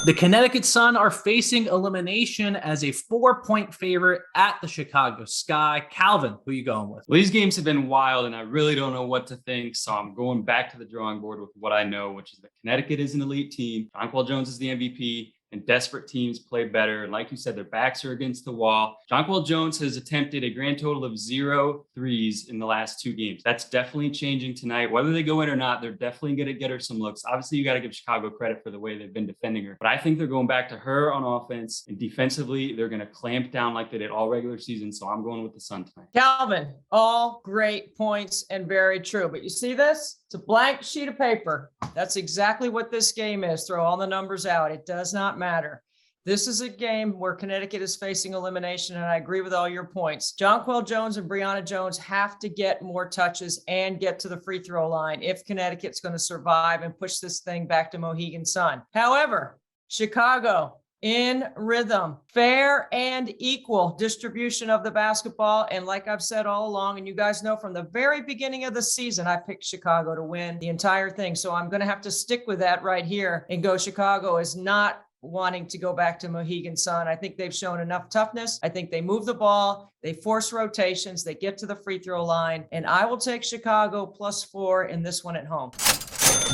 The Connecticut Sun are facing elimination as a 4-point favorite at the Chicago Sky. Calvin, who are you going with? Well, these games have been wild, and I really don't know what to think. So I'm going back to the drawing board with what I know, which is that Connecticut is an elite team. Jonquel Jones is the MVP. And desperate teams play better. And like you said, their backs are against the wall. Jonquel Jones has attempted a grand total of 0 threes in the last 2 games. That's definitely changing tonight. Whether they go in or not, they're definitely going to get her some looks. Obviously, you got to give Chicago credit for the way they've been defending her. But I think they're going back to her on offense. And defensively, they're going to clamp down like they did all regular season. So I'm going with the Sun tonight. Calvin, all great points and very true. But you see this? It's a blank sheet of paper. That's exactly what this game is. Throw all the numbers out. It does not matter. This is a game where Connecticut is facing elimination, and I agree with all your points. Jonquel Jones and Brittney Jones have to get more touches and get to the free throw line if Connecticut's going to survive and push this thing back to Mohegan Sun. However, Chicago, in rhythm, fair and equal distribution of the basketball. And like I've said all along, and you guys know from the very beginning of the season, I picked Chicago to win the entire thing. So I'm going to have to stick with that right here and go Chicago is not wanting to go back to Mohegan Sun. I think they've shown enough toughness. I think they move the ball, they force rotations, they get to the free throw line, and I will take Chicago +4 in this one at home.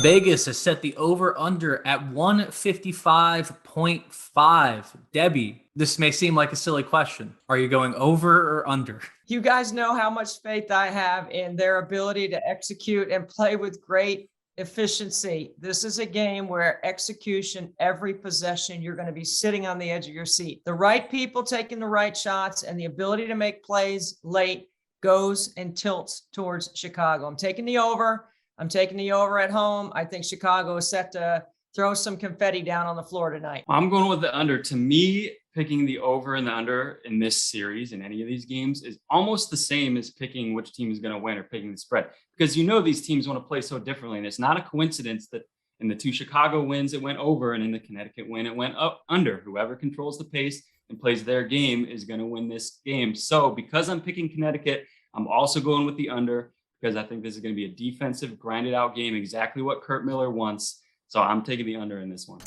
Vegas has set the over-under at 155.5. Debbie, this may seem like a silly question. Are you going over or under? You guys know how much faith I have in their ability to execute and play with great efficiency. This is a game where execution, every possession, you're going to be sitting on the edge of your seat. The right people taking the right shots and the ability to make plays late goes and tilts towards Chicago. I'm taking the over. I'm taking the over at home. I think Chicago is set to throw some confetti down on the floor tonight. I'm going with the under. To me, picking the over and the under in this series in any of these games is almost the same as picking which team is going to win or picking the spread, because you know these teams want to play so differently. And it's not a coincidence that in the 2 Chicago wins, it went over, and in the Connecticut win, it went up under. Whoever controls the pace and plays their game is going to win this game. So because I'm picking Connecticut, I'm also going with the under, because I think this is going to be a defensive, grinded out game, exactly what Kurt Miller wants. So I'm taking the under in this one.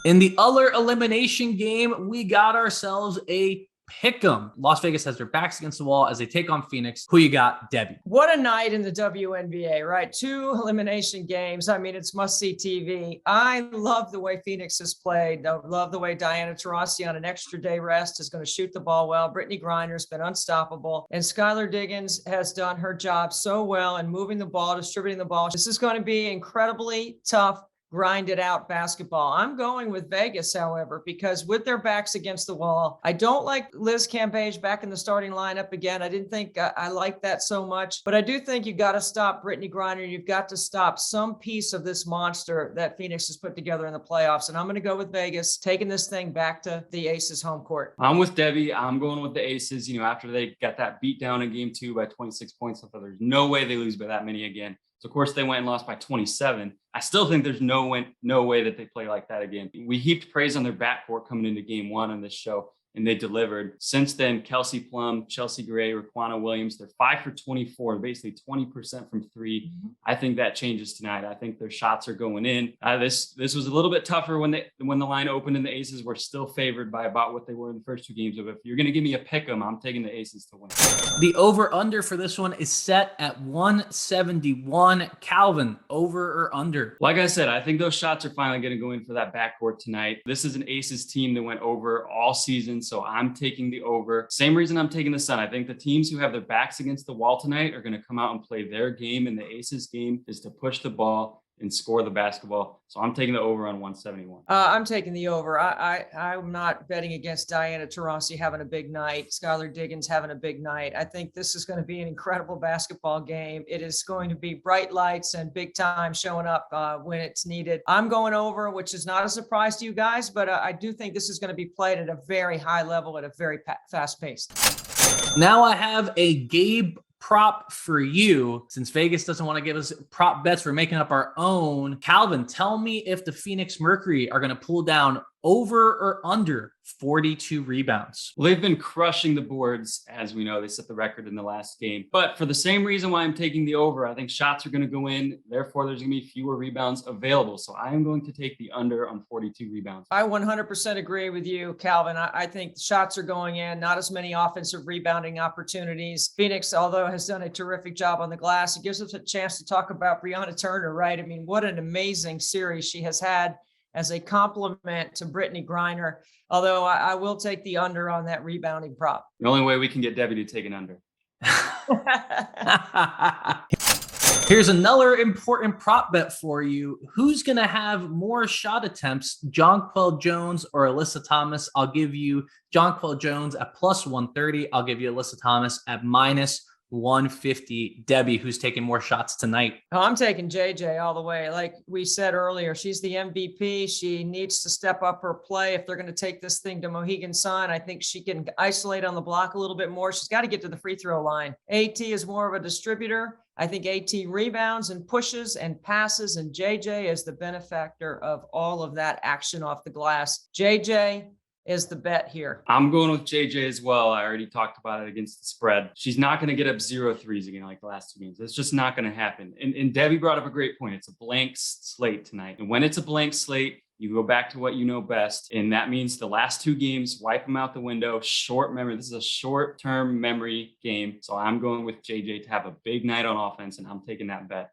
In the other elimination game, we got ourselves a pick'em. Las Vegas has their backs against the wall as they take on Phoenix. Who you got, Debbie? What a night in the WNBA, right? 2 elimination games. I mean, it's must-see TV. I love the way Phoenix has played. I love the way Diana Taurasi on an extra day rest is going to shoot the ball well. Brittney Griner has been unstoppable. And Skylar Diggins has done her job so well in moving the ball, distributing the ball. This is going to be incredibly tough, grinded out basketball. I'm going with Vegas, however, because with their backs against the wall, I don't like Liz Cambage back in the starting lineup again. I didn't think I liked that so much, but I do think you got to stop Brittney Griner. You've got to stop some piece of this monster that Phoenix has put together in the playoffs. And I'm going to go with Vegas, taking this thing back to the Aces home court. I'm with Debbie. I'm going with the Aces. You know, after they got that beat down in game 2 by 26 points, I thought there's no way they lose by that many again. So, of course, they went and lost by 27. I still think there's no way that they play like that again. We heaped praise on their backcourt coming into game 1 on this show, and they delivered. Since then, Kelsey Plum, Chelsea Gray, Raquana Williams, they're 5 for 24, basically 20% from 3. I think that changes tonight. I think their shots are going in. This was a little bit tougher when the line opened, and the Aces were still favored by about what they were in the first 2 games. But if you're going to give me a pick 'em, I'm taking the Aces to win. The over-under for this one is set at 171. Calvin, over or under? Like I said, I think those shots are finally going to go in for that backcourt tonight. This is an Aces team that went over all season, so I'm taking the over. Same reason I'm taking the Sun. I think the teams who have their backs against the wall tonight are going to come out and play their game, and the Aces game is to push the ball and score the basketball. So I'm taking the over on 171. I'm taking the over. I'm not betting against Diana Taurasi having a big night, Skylar Diggins having a big night. I think this is going to be an incredible basketball game. It is going to be bright lights and big time showing up when it's needed. I'm going over, which is not a surprise to you guys, but I do think this is going to be played at a very high level at a very fast pace. Now I have a Gabe prop for you. Since Vegas doesn't want to give us prop bets, we're making up our own. Calvin, tell me if the Phoenix Mercury are going to pull down over or under 42 rebounds? Well, they've been crushing the boards. As we know, they set the record in the last game. But for the same reason why I'm taking the over, I think shots are going to go in. Therefore, there's going to be fewer rebounds available. So I am going to take the under on 42 rebounds. I 100% agree with you, Calvin. I think the shots are going in, not as many offensive rebounding opportunities. Phoenix, although has done a terrific job on the glass, it gives us a chance to talk about Brianna Turner, right? I mean, what an amazing series she has had as a compliment to Brittney Griner. Although I will take the under on that rebounding prop. The only way we can get Debbie to take an under. Here's another important prop bet for you. Who's going to have more shot attempts, Jonquel Jones or Alyssa Thomas? I'll give you Jonquel Jones at plus 130. I'll give you Alyssa Thomas at minus 150. Debbie, who's taking more shots tonight? Oh, I'm taking JJ all the way. Like we said earlier, she's the MVP. She needs to step up her play. If they're going to take this thing to Mohegan Sun, I think she can isolate on the block a little bit more. She's got to get to the free throw line. AT is more of a distributor. I think AT rebounds and pushes and passes, and JJ is the benefactor of all of that action off the glass. JJ is the bet here. I'm going with JJ as well. I already talked about it against the spread. She's not going to get up 0 threes again like the last two games. It's just not going to happen. And Debbie brought up a great point. It's a blank slate tonight. And when it's a blank slate, you go back to what you know best. And that means the last two games, wipe them out the window. Short memory. This is a short-term memory game. So I'm going with JJ to have a big night on offense, and I'm taking that bet.